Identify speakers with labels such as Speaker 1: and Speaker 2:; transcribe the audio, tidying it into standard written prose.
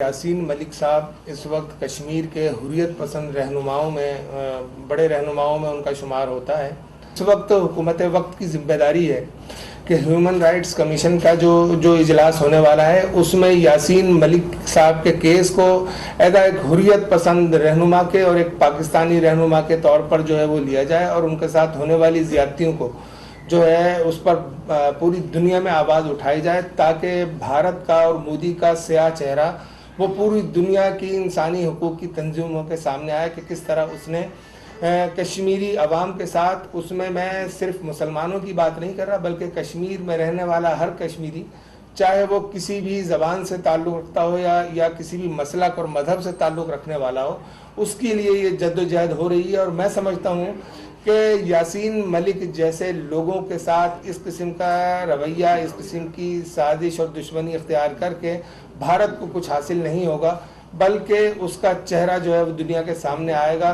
Speaker 1: यासीन मलिक साहब इस वक्त कश्मीर के हुर्रियत पसंद रहनुमाओं में बड़े रहनुमाओं में उनका शुमार होता है। इस वक्त हुकूमत वक्त की जिम्मेदारी है कि ह्यूमन राइट्स कमीशन का जो इजलास होने वाला है उसमें यासीन मलिक साहब के केस को ऐसा एक हुर्रियत पसंद रहनुमा के और एक पाकिस्तानी रहनुमा के तौर पर जो है वो लिया जाए और उनके साथ होने वाली ज़्यादतियों को जो है उस पर पूरी दुनिया में आवाज़ उठाई जाए, ताकि भारत का और मोदी का स्याह चेहरा वो पूरी दुनिया की इंसानी हुकूक की तंजीमों के सामने आया कि किस तरह उसने कश्मीरी अवाम के साथ, उसमें मैं सिर्फ मुसलमानों की बात नहीं कर रहा बल्कि कश्मीर में रहने वाला हर कश्मीरी, चाहे वो किसी भी ज़बान से ताल्लुक़ रखता हो या किसी भी मसलक और मज़हब से ताल्लुक़ रखने वाला हो, उसके लिए ये जद्दोजहद हो रही है। और मैं समझता हूँ कि यासीन मलिक जैसे लोगों के साथ इस किस्म का रवैया, इस किस्म की साजिश और दुश्मनी इख्तियार करके भारत को कुछ हासिल नहीं होगा, बल्कि उसका चेहरा जो है वो दुनिया के सामने आएगा।